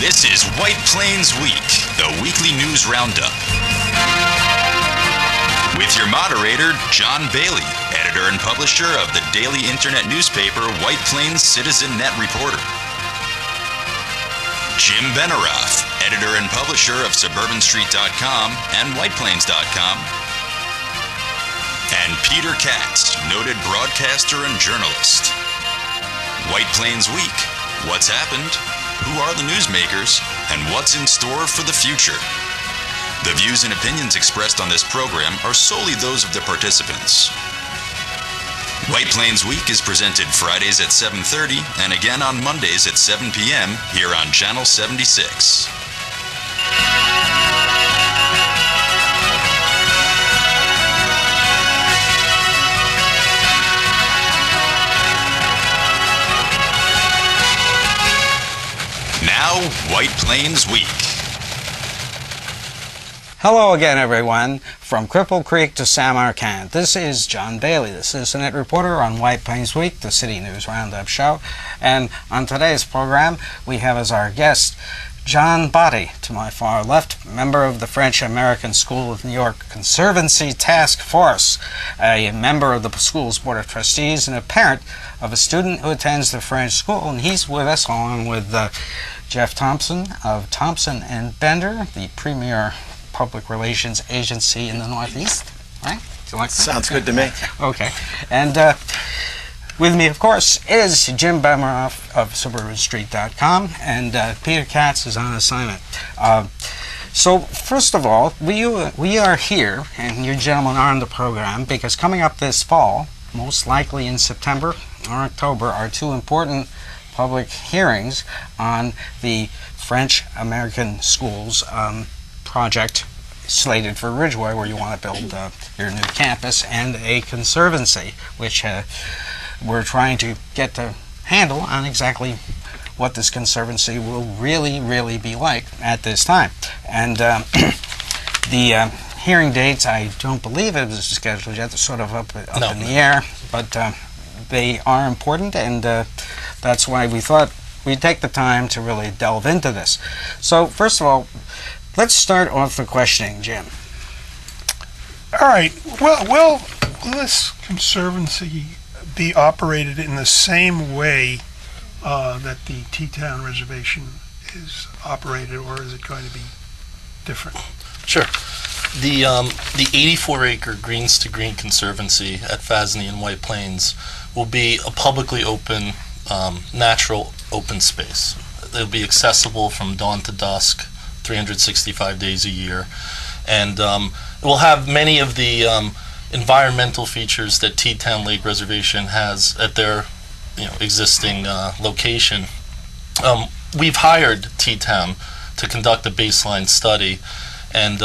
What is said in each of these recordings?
This is White Plains Week, the weekly news roundup. With your moderator, John Bailey, editor and publisher of the daily internet newspaper White Plains Citizen Net Reporter. Jim Benaroff, editor and publisher of SuburbanStreet.com and WhitePlains.com. And Peter Katz, noted broadcaster and journalist. White Plains Week. What's happened? Who are the newsmakers? And what's in store for the future? The views and opinions expressed on this program are solely those of the participants. White Plains Week is presented Fridays at 7:30 and again on Mondays at 7 p.m. here on Channel 76. Now, White Plains Week. Hello again, everyone. From Cripple Creek to Samarkand, this is John Bailey, the Citizen Net Reporter on White Plains Week, the City News Roundup show. And on today's program, we have as our guest John Botti, to my far left, member of the French-American School of New York Conservancy Task Force, a member of the school's Board of Trustees, and a parent of a student who attends the French school. And he's with us along with Jeff Thompson of Thompson and Bender, the premier public relations agency in the Northeast, right? Do you like that? Sounds good to me. Okay. And with me, of course, is Jim Benaroff of SuburbanStreet.com, and Peter Katz is on assignment. So, first of all, we are here, and you gentlemen are on the program, because coming up this fall, most likely in September or October, are two important public hearings on the French-American Schools project slated for Ridgeway, where you want to build your new campus, and a conservancy, which we're trying to get the handle on exactly what this conservancy will really be like at this time. And the hearing dates, I don't believe it was scheduled yet. They're sort of up in the air, but they are important, and that's why we thought we'd take the time to really delve into this. So, first of all, let's start off the questioning, Jim. All right. Well, will this conservancy be operated in the same way that the T-Town reservation is operated, or is it going to be different? Sure. The 84-acre Greens to Green Conservancy at FASNY in White Plains will be a publicly open, natural open space. It'll be accessible from dawn to dusk, 365 days a year, and it will have many of the environmental features that T-Town Lake Reservation has at their existing location. We've hired T-Town to conduct a baseline study, and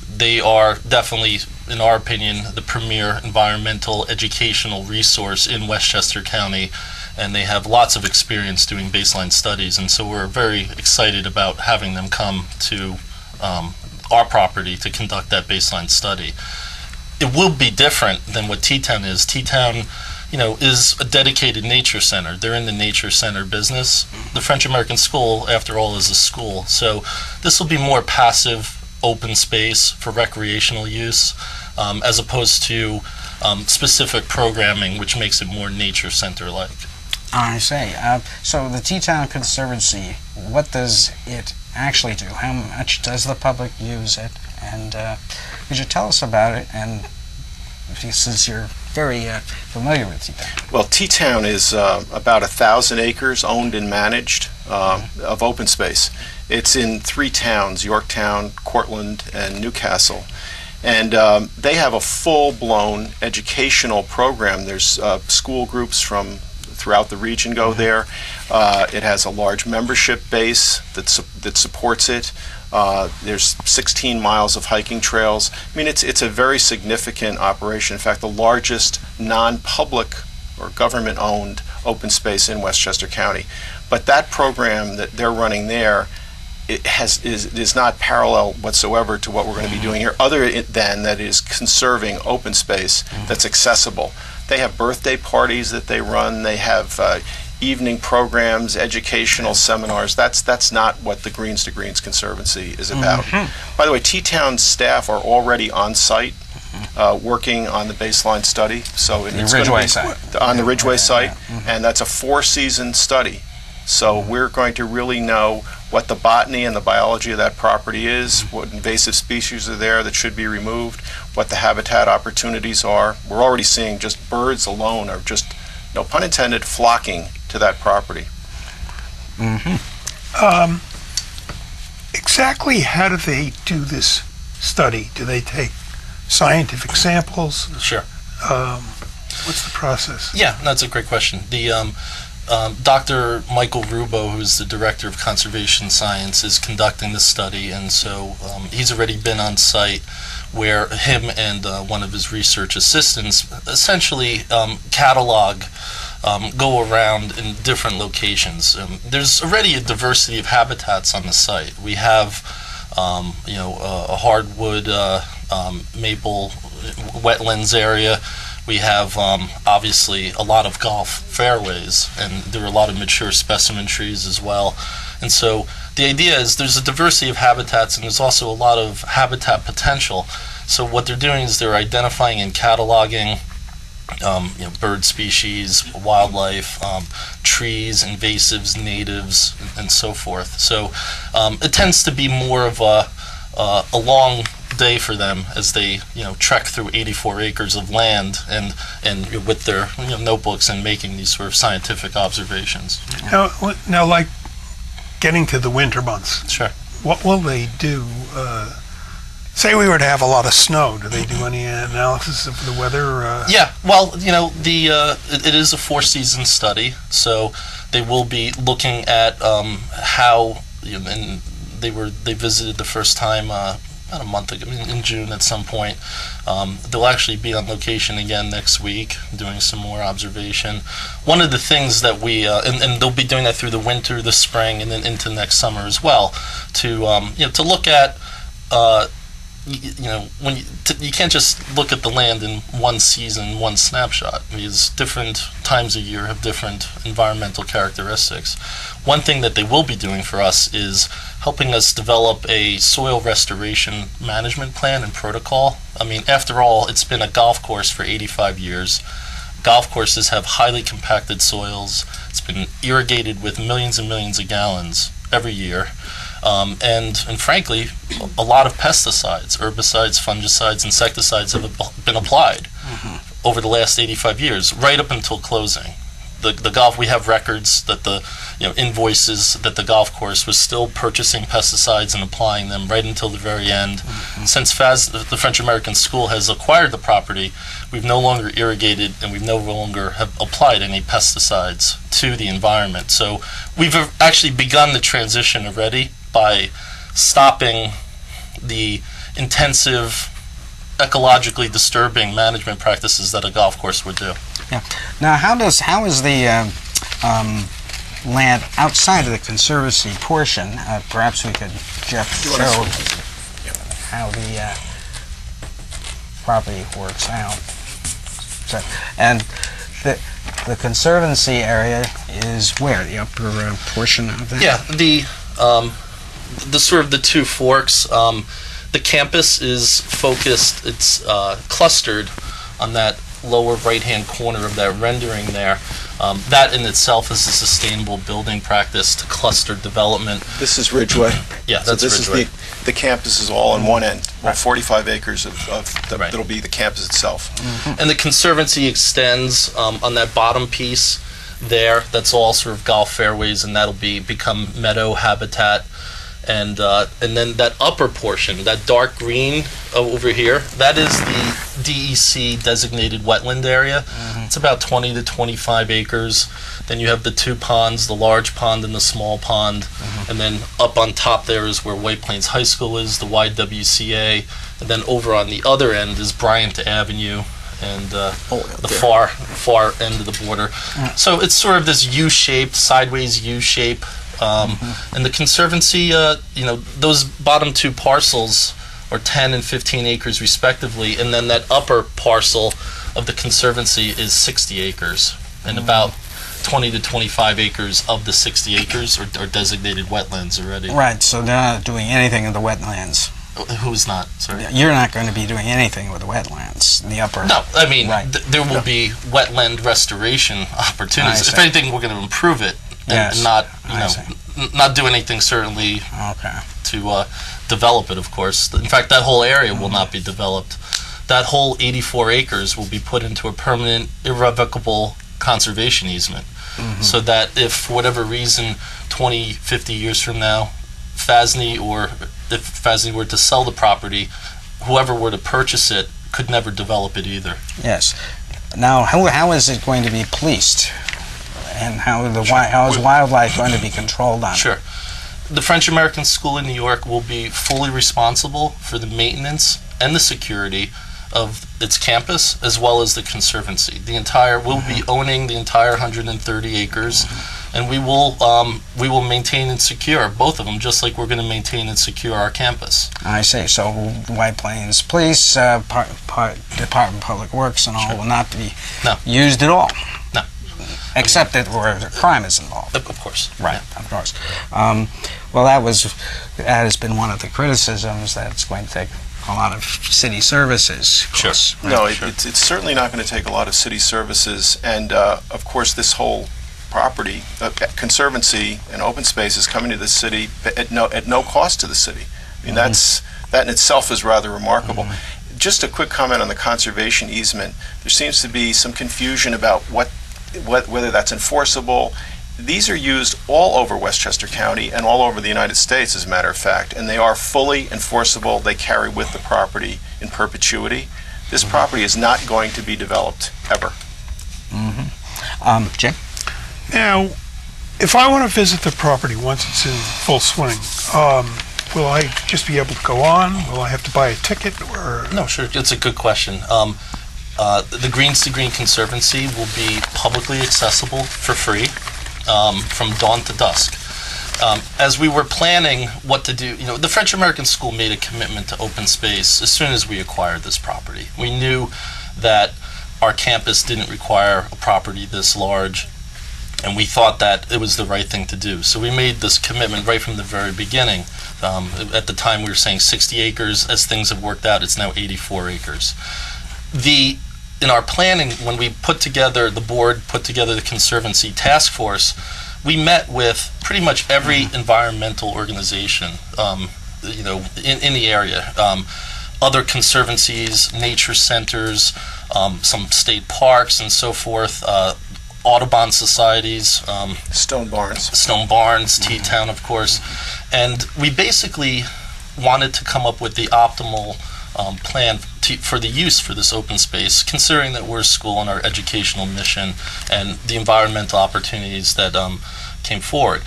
they are definitely, in our opinion, the premier environmental educational resource in Westchester County, and they have lots of experience doing baseline studies, and so we're very excited about having them come to our property to conduct that baseline study. It will be different than what T-Town is. T-Town, is a dedicated nature center. They're in the nature center business. The French-American School, after all, is a school, so this will be more passive, open space for recreational use, as opposed to specific programming, which makes it more nature center-like. I see. So the T-Town Conservancy, what does it actually do? How much does the public use it? And could you tell us about it? And since you're very familiar with T-Town. Well, T-Town is about 1,000 acres owned and managed of open space. It's in 3 towns, Yorktown, Cortland, and Newcastle. And they have a full-blown educational program. There's school groups from throughout the region go there. It has a large membership base that supports it. There's 16 miles of hiking trails. I mean, it's a very significant operation. In fact, the largest non-public or government-owned open space in Westchester County. But that program that they're running there, is not parallel whatsoever to what we're going to be doing here, other than that is conserving open space that's accessible. They have birthday parties that they run. They have evening programs, educational seminars. That's not what the Greens to Greens Conservancy is about. By the way, T-Town staff are already on site working on the baseline study. So it's Ridgeway be site. on the Ridgeway site, and that's a 4-season study. So we're going to really know what the botany and the biology of that property is, what invasive species are there that should be removed, what the habitat opportunities are. We're already seeing just birds alone are just, no pun intended, flocking to that property. Exactly how do they do this study? Do they take scientific samples? Sure. What's the process? Yeah, that's a great question. The Dr. Michael Rubo, who's the Director of Conservation Science, is conducting the study, and so he's already been on site where him and one of his research assistants essentially catalog, go around in different locations. There's already a diversity of habitats on the site. We have a hardwood maple wetlands area. We have obviously a lot of golf fairways, and there are a lot of mature specimen trees as well. And so the idea is there's a diversity of habitats, and there's also a lot of habitat potential. So what they're doing is they're identifying and cataloging bird species, wildlife, trees, invasives, natives, and so forth. So it tends to be more of a long day for them as they trek through 84 acres of land and with their notebooks and making these sort of scientific observations. Now, like getting to the winter months, Sure. what will they do? Say we were to have a lot of snow. Do they do any analysis of the weather? Yeah, well, it is a 4-season study, so they will be looking at how, and they visited the first time about a month ago, in June at some point. They'll actually be on location again next week, doing some more observation. One of the things that we, and they'll be doing that through the winter, the spring, and then into next summer as well, to look at, when you can't just look at the land in one season, one snapshot, because different times of year have different environmental characteristics. One thing that they will be doing for us is helping us develop a soil restoration management plan and protocol. I mean, after all, it's been a golf course for 85 years. Golf courses have highly compacted soils. It's been irrigated with millions and millions of gallons every year. And frankly, a lot of pesticides, herbicides, fungicides, insecticides have been applied over the last 85 years, right up until closing. The golf, we have records that the invoices that the golf course was still purchasing pesticides and applying them right until the very end. Since the French American School has acquired the property, we've no longer irrigated and we've no longer have applied any pesticides to the environment. So we've actually begun the transition already by stopping the intensive, ecologically disturbing management practices that a golf course would do. Yeah. Now, how is the land outside of the conservancy portion? Perhaps we could, Jeff, show how the property works out. So, and the conservancy area is where, the upper portion of that? Yeah. The sort of the two forks. The campus is focused. It's clustered on that lower right-hand corner of that rendering there. That in itself is a sustainable building practice to cluster development. This is Ridgeway. Yeah, that's Ridgeway. The campus is all on one end. Well, 45 acres Right. that'll be the campus itself. And the conservancy extends on that bottom piece there. That's all sort of golf fairways, and that'll become meadow habitat. And then that upper portion, that dark green over here, that is the DEC designated wetland area. It's about 20 to 25 acres. Then you have the two ponds, the large pond and the small pond. And then up on top there is where White Plains High School is, the YWCA. And then over on the other end is Bryant Avenue and the far end of the border. So it's sort of this U-shaped, sideways U-shape. And the conservancy, those bottom two parcels are 10 and 15 acres respectively, and then that upper parcel of the conservancy is 60 acres. And about 20 to 25 acres of the 60 acres are designated wetlands already. Right, so they're not doing anything in the wetlands. Who's not? Sorry. You're not going to be doing anything with the wetlands in the upper. No, I mean, Right. there will be wetland restoration opportunities. If anything, we're going to improve it and not, not do anything certainly to develop it, of course. In fact, that whole area will not be developed. That whole 84 acres will be put into a permanent, irrevocable conservation easement, so that if, for whatever reason, 20, 50 years from now, FASNY, or if FASNY were to sell the property, whoever were to purchase it could never develop it either. Yes. Now, how is it going to be policed? And how is wildlife going to be controlled on it? Sure. The French-American School in New York will be fully responsible for the maintenance and the security of its campus, as well as the conservancy. We'll be owning the entire 130 acres, and we will maintain and secure both of them, just like we're going to maintain and secure our campus. I see. So White Plains Police, Department of Public Works, and all will not be used at all. No. Except that where crime is involved. Of course. Right. Yeah. Of course. Well, that has been one of the criticisms, that it's going to take a lot of city services. Sure. No, it's certainly not going to take a lot of city services, and of course this whole property, conservancy and open space, is coming to the city at no cost to the city. I mean, that in itself is rather remarkable. Just a quick comment on the conservation easement. There seems to be some confusion about whether that's enforceable. These are used all over Westchester County and all over the United States, as a matter of fact, and they are fully enforceable. They carry with the property in perpetuity. This property is not going to be developed, ever. Jim? Now, if I want to visit the property once it's in full swing, will I just be able to go on? Will I have to buy a ticket? Or No, sure. It's a good question. The Greens to Green Conservancy will be publicly accessible for free from dawn to dusk. As we were planning what to do, the French-American School made a commitment to open space as soon as we acquired this property. We knew that our campus didn't require a property this large, and we thought that it was the right thing to do. So we made this commitment right from the very beginning. At the time, we were saying 60 acres. As things have worked out, it's now 84 acres. In our planning, when we the board put together the Conservancy Task Force, we met with pretty much every environmental organization, in the area. Other conservancies, nature centers, some state parks and so forth, Audubon societies. Stone Barns, T-Town, of course. And we basically wanted to come up with the optimal plan for the use for this open space, considering that we're a school and our educational mission and the environmental opportunities that came forward.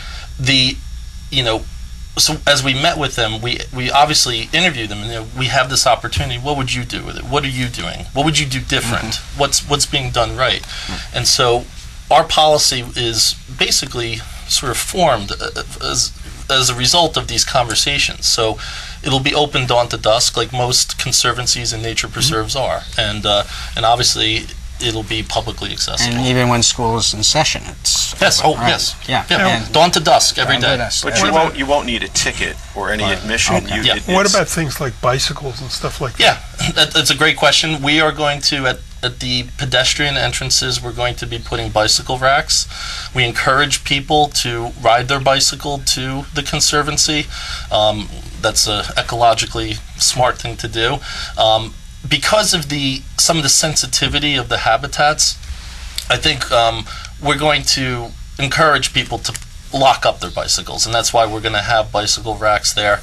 So as we met with them, we obviously interviewed them, and we have this opportunity. What would you do with it? What are you doing? What would you do different? What's being done right? And so our policy is basically sort of formed as a result of these conversations. So it'll be open dawn to dusk, like most conservancies and nature preserves are, and obviously it'll be publicly accessible. And even when school is in session, it's yes. Yeah. Dawn to dusk every day. But you won't need a ticket or any admission. Okay. What about things like bicycles and stuff like that? Yeah, that's a great question. We are going to, at the pedestrian entrances, we're going to be putting bicycle racks. We encourage people to ride their bicycle to the conservancy. That's a ecologically smart thing to do. Because of some of the sensitivity of the habitats, I think we're going to encourage people to lock up their bicycles, and that's why we're going to have bicycle racks there.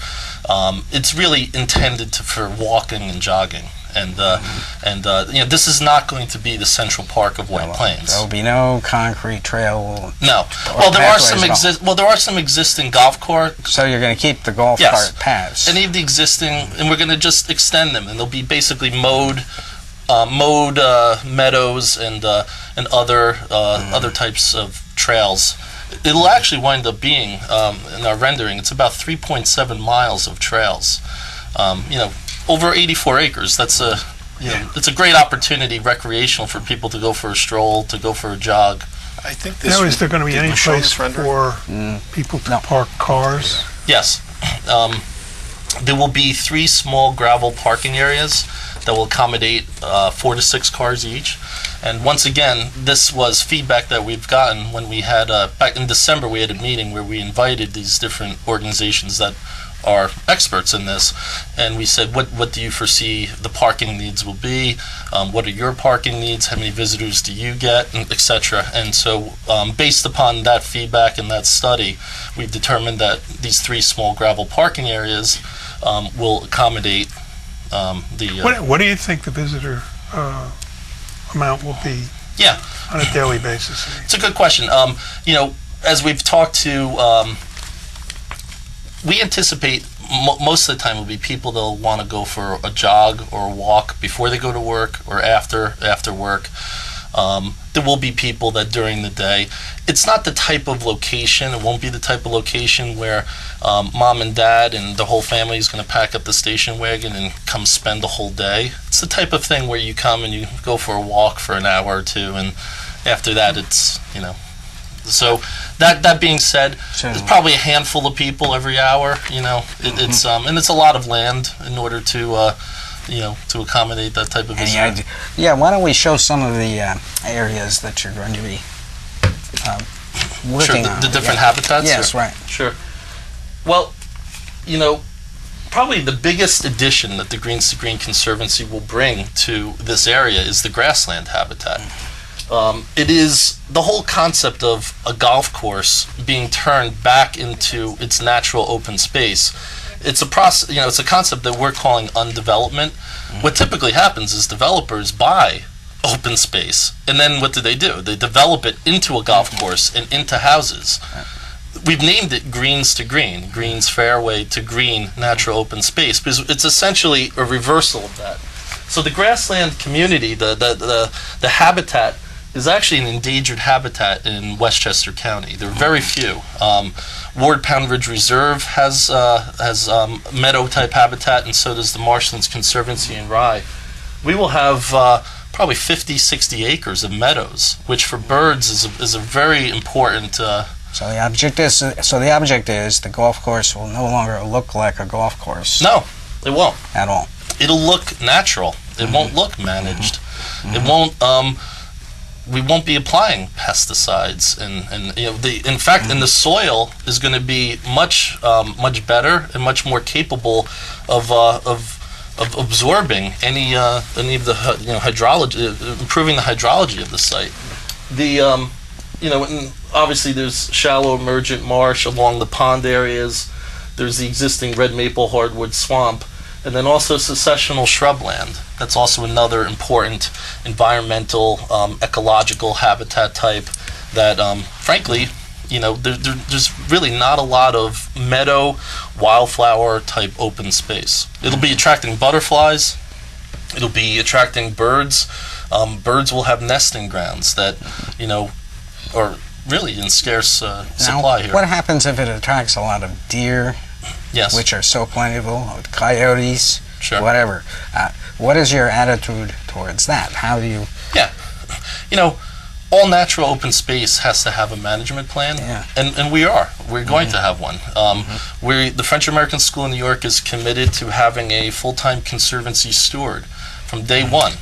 It's really intended for walking and jogging, and this is not going to be the central park of White Plains. There will be no concrete trail. No. Well, there are some existing golf courses. So you're going to keep the golf cart paths. Any of the existing, and we're going to just extend them, and they'll be basically mowed meadows and other types of trails. It'll actually wind up being, in our rendering, it's about 3.7 miles of trails. Over 84 acres. That's it's a great opportunity, recreational, for people to go for a stroll, to go for a jog. I think this. Now, is there going to be did any we show place this rendering? for people to No. park cars? Yes. There will be 3 small gravel parking areas that will accommodate 4 to 6 cars each. And once again, this was feedback that we've gotten when we had, back in December, we had a meeting where we invited these different organizations that are experts in this, and we said, what do you foresee the parking needs will be? What are your parking needs? How many visitors do you get, and etc. And so, based upon that feedback and that study, we've determined that these 3 small gravel parking areas will accommodate the. What do you think the visitor amount will be Yeah, on a daily basis? it's a good question. As we've talked to. We anticipate most of the time will be people that'll want to go for a jog or a walk before they go to work or after work. There will be people that during the day. It's not the type of location. It won't be the type of location where mom and dad and the whole family is going to pack up the station wagon and come spend the whole day. It's the type of thing where you come and you go for a walk for an hour or two, and after that it's. So that being said, there's probably a handful of people every hour. It's and it's a lot of land in order to to accommodate that type of visitor. Yeah, why don't we show some of the areas that you're going to be working Sure, on? the different habitats? Yes, right. Sure. Well, probably the biggest addition that the Greens to Green Conservancy will bring to this area is the grassland habitat. It is the whole concept of a golf course being turned back into its natural open space. It's a process, it's a concept that we're calling undevelopment. What typically happens is developers buy open space, and then what do? They develop it into a golf course and into houses. We've named it Greens to Green, Greens Fairway to Green Natural Open Space, because it's essentially a reversal of that. So the grassland community, the habitat, is actually an endangered habitat in Westchester County. There are very few. Ward Pound Ridge Reserve has meadow-type habitat, and so does the Marshlands Conservancy in Rye. We will have probably 50, 60 acres of meadows, which for birds is a very important. So the object is the golf course will no longer look like a golf course. No, it won't at all. It'll look natural. It won't look managed. It won't. We won't be applying pesticides, and in fact, and the soil is going to be much better and much more capable of absorbing any of the hydrology, improving the hydrology of the site. And obviously there's shallow emergent marsh along the pond areas. There's the existing red maple hardwood swamp. And then also successional shrubland. That's also another important environmental, ecological habitat type that, frankly, there's really not a lot of meadow, wildflower type open space. It'll be attracting butterflies. It'll be attracting birds. Birds will have nesting grounds that, are really in scarce supply here. What happens if it attracts a lot of deer? Yes. Which are so plentiful, coyotes, Sure. whatever. What is your attitude towards that? How do you... Yeah. All natural open space has to have a management plan, and we're going to have one. The French American School in New York is committed to having a full-time conservancy steward from day one.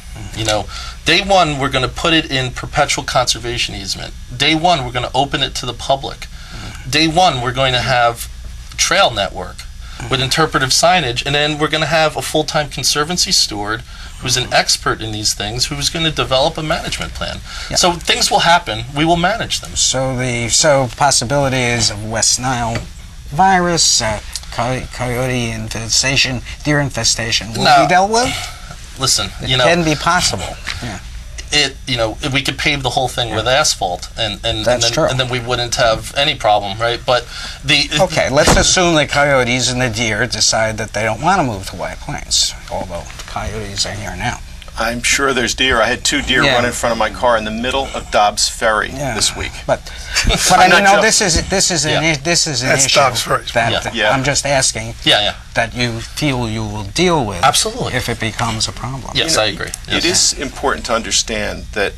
Day one we're going to put it in perpetual conservation easement. Day one we're going to open it to the public. Day one we're going to have trail network with interpretive signage, and then we're going to have a full-time conservancy steward who's an expert in these things, who's going to develop a management plan. Yeah. So things will happen. We will manage them. So possibilities of West Nile virus, coyote infestation, deer infestation will be dealt with? Listen, it can be possible. Yeah. If we could pave the whole thing with asphalt, and then we wouldn't have any problem, right? But okay, let's assume the coyotes and the deer decide that they don't want to move to White Plains, although the coyotes are here now. I'm sure there's deer. I had 2 deer run in front of my car in the middle of Dobbs Ferry this week. But this is an issue Dobbs Ferry. that I'm just asking that you feel you will deal with. Absolutely. If it becomes a problem. Yes, I agree. Yes. It is important to understand that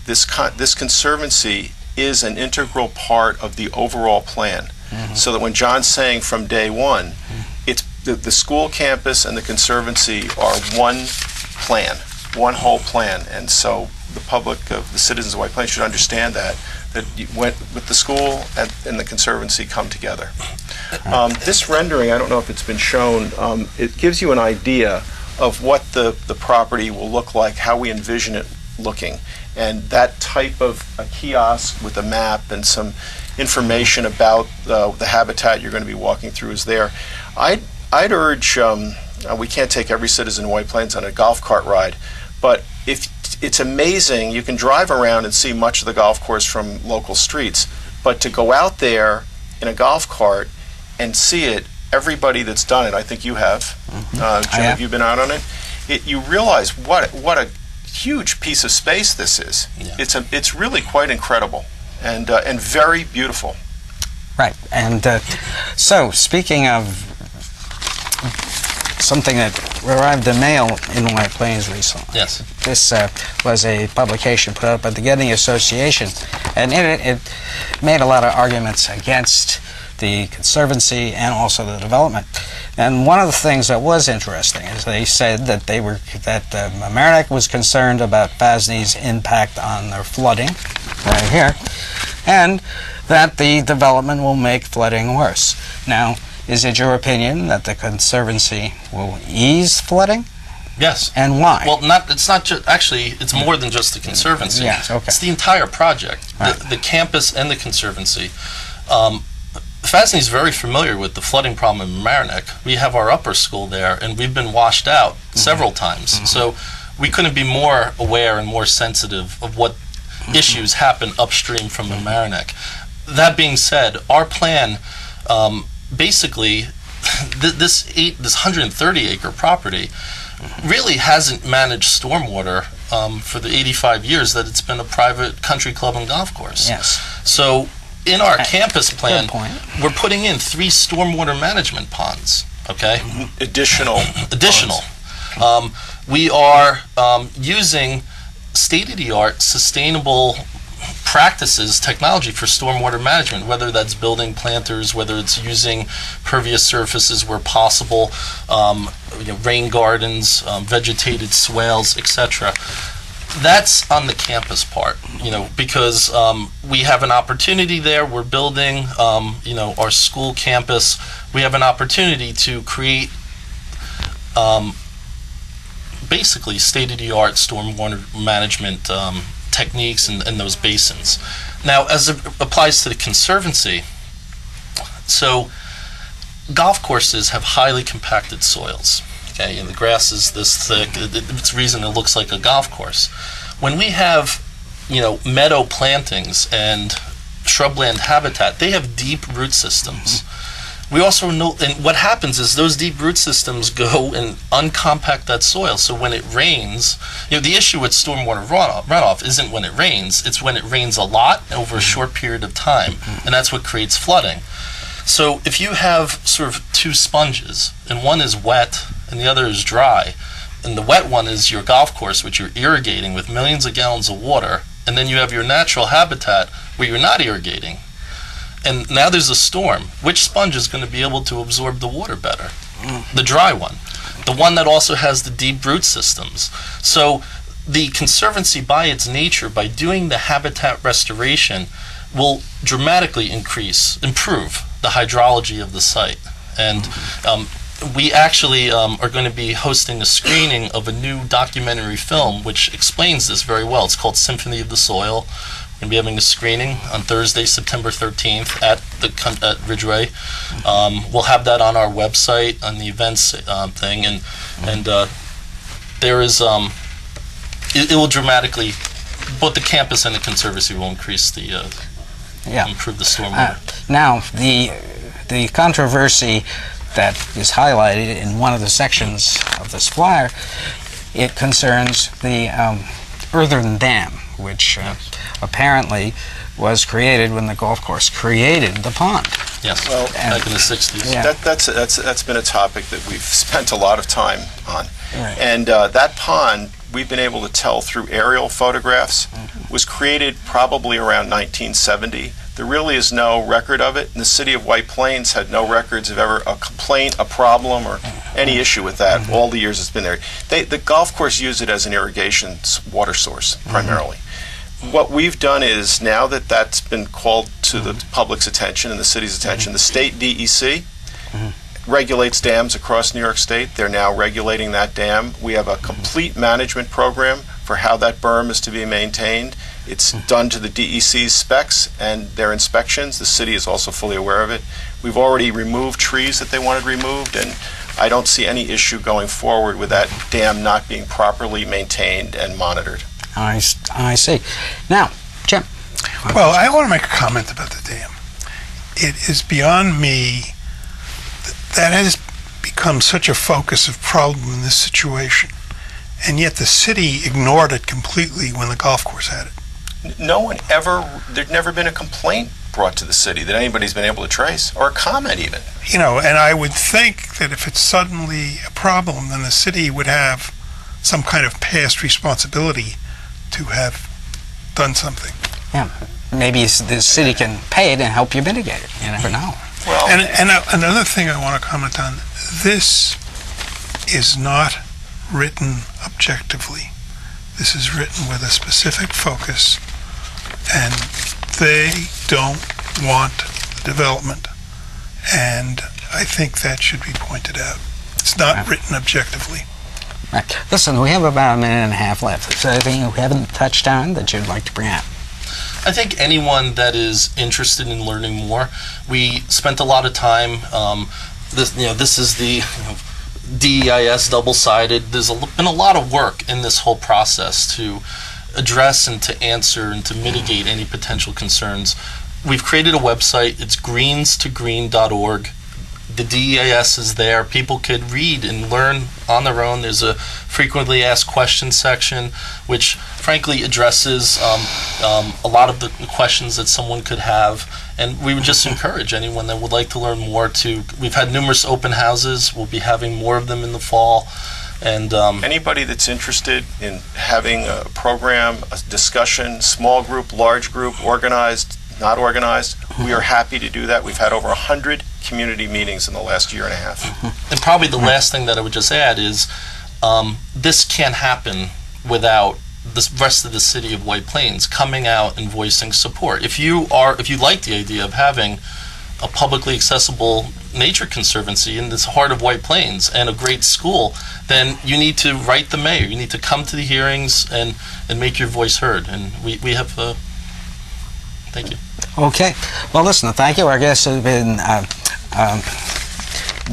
this conservancy is an integral part of the overall plan. So that when John's saying from day one, it's the school campus and the conservancy are one plan, one whole plan. And so the public, the citizens of White Plains should understand that you went with the school and the conservancy come together. This rendering, I don't know if it's been shown, it gives you an idea of what the property will look like, how we envision it looking. And that type of a kiosk with a map and some information about the habitat you're going to be walking through is there. I'd urge, we can't take every citizen in White Plains on a golf cart ride, but if it's amazing, you can drive around and see much of the golf course from local streets, but to go out there in a golf cart and see it, everybody that's done it, I think you have, Jim, have you been out on it? You realize what a huge piece of space this is. Yeah. It's really quite incredible and very beautiful. Right, and so speaking of something that arrived in mail in White Plains recently. Yes. This was a publication put out by the Getting Association, and in it made a lot of arguments against the Conservancy and also the development. And one of the things that was interesting is they said that Mamaroneck was concerned about FASNY's impact on their flooding, right here, and that the development will make flooding worse. Now, is it your opinion that the Conservancy will ease flooding? Yes. And why? Well, it's not just, actually, it's more than just the Conservancy. Yes, okay. It's the entire project, Right. the campus and the Conservancy. FASNY is very familiar with the flooding problem in Mamaroneck. We have our upper school there, and we've been washed out several times. So we couldn't be more aware and more sensitive of what issues happen upstream from Mamaroneck. That being said, our plan, basically, this 130-acre property really hasn't managed stormwater for the 85 years that it's been a private country club and golf course. Yes. So in our campus plan, Good point. we're putting in 3 stormwater management ponds, okay? Additional. We are using state-of-the-art sustainable practices, technology for stormwater management, whether that's building planters, whether it's using pervious surfaces where possible, rain gardens, vegetated swales, etc. That's on the campus part, because we have an opportunity there. We're building, our school campus. We have an opportunity to create basically state-of-the-art stormwater management techniques in those basins. Now, as it applies to the Conservancy, so golf courses have highly compacted soils. Okay, and the grass is this thick. It's the reason it looks like a golf course. When we have, meadow plantings and shrubland habitat, they have deep root systems. We also know, and what happens is those deep root systems go and uncompact that soil. So when it rains, the issue with stormwater runoff isn't when it rains, it's when it rains a lot over a short period of time, and that's what creates flooding. So if you have sort of 2 sponges, and one is wet and the other is dry, and the wet one is your golf course, which you're irrigating with millions of gallons of water, and then you have your natural habitat where you're not irrigating, and now there's a storm, which sponge is going to be able to absorb the water better? The dry one. The one that also has the deep root systems. So the Conservancy, by its nature, by doing the habitat restoration, will dramatically improve the hydrology of the site. And we actually are going to be hosting a screening of a new documentary film which explains this very well. It's called Symphony of the Soil. We're going to be having a screening on Thursday, September 13th at Ridgeway. We'll have that on our website, on the events thing, and there is it will dramatically, both the campus and the Conservancy will increase the improve the stormwater. Now, the controversy that is highlighted in one of the sections of this flyer, it concerns the earthen dam, which apparently was created when the golf course created the pond. Yes, Well, back in the 60s. Yeah. That's been a topic that we've spent a lot of time on. Right. And that pond we've been able to tell through aerial photographs was created probably around 1970. There really is no record of it, and the city of White Plains had no records of ever a complaint, a problem, or any issue with that all the years it's been there. The golf course used it as an irrigation water source, primarily. What we've done is, now that that's been called to the public's attention and the city's attention, the state DEC regulates dams across New York State. They're now regulating that dam. We have a complete management program for how that berm is to be maintained. It's done to the DEC's specs and their inspections. The city is also fully aware of it. We've already removed trees that they wanted removed, and I don't see any issue going forward with that dam not being properly maintained and monitored. I see. Now, Jim. Well, I want to make a comment about the dam. It is beyond me that has become such a focus of problem in this situation, and yet the city ignored it completely when the golf course had it. No one ever, there's never been a complaint brought to the city that anybody's been able to trace, or a comment even. You know, and I would think that if it's suddenly a problem, then the city would have some kind of past responsibility to have done something. Yeah, maybe the city can pay it and help you mitigate it. You never know. Well, And another thing I want to comment on, this is not written objectively. This is written with a specific focus, and they don't want development. And I think that should be pointed out. It's not written objectively. Right. Listen, we have about a minute and a half left. Is there anything we haven't touched on that you'd like to bring up? I think anyone that is interested in learning more, we spent a lot of time. This is the DEIS double-sided. There's been a lot of work in this whole process to address and to answer and to mitigate any potential concerns. We've created a website. It's greenstogreen.org. The DEIS is there. People could read and learn on their own. There's a frequently asked questions section, which frankly addresses a lot of the questions that someone could have. And we would just encourage anyone that would like to learn more to. We've had numerous open houses. We'll be having more of them in the fall. And anybody that's interested in having a program, a discussion, small group, large group, organized, not organized, we are happy to do that. We've had over 100 community meetings in the last year and a half. And probably the last thing that I would just add is this can't happen without the rest of the city of White Plains coming out and voicing support. If you like the idea of having a publicly accessible nature conservancy in this heart of White Plains and a great school, then you need to write the mayor. You need to come to the hearings and make your voice heard. And we have thank you. Okay. Well, listen, thank you. Our guests have been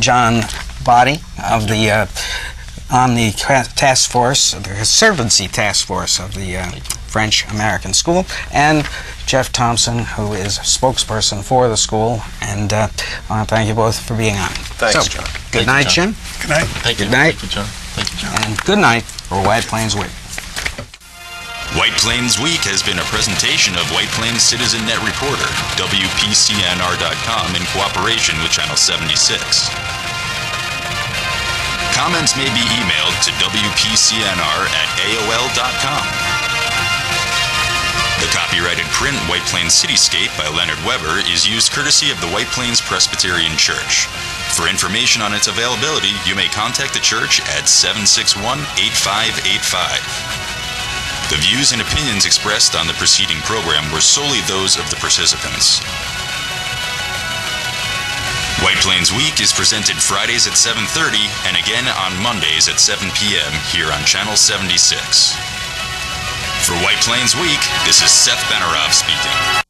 John Body of the on the task force, the Conservancy Task Force of the French American School, and Jeff Thompson, who is spokesperson for the school. And I want to thank you both for being on. Thanks, John. Good night, Jim. Good night. Thank you. Good night. Thank you, John. Thank you, John. And good night for White Plains Week. White Plains Week has been a presentation of White Plains Citizen Net Reporter, WPCNR.com, in cooperation with Channel 76. Comments may be emailed to WPCNR@AOL.com. The copyrighted print White Plains Cityscape by Leonard Weber is used courtesy of the White Plains Presbyterian Church. For information on its availability, you may contact the church at 761-8585. The views and opinions expressed on the preceding program were solely those of the participants. White Plains Week is presented Fridays at 7:30 and again on Mondays at 7 p.m. here on Channel 76. For White Plains Week, this is Seth Benarov speaking.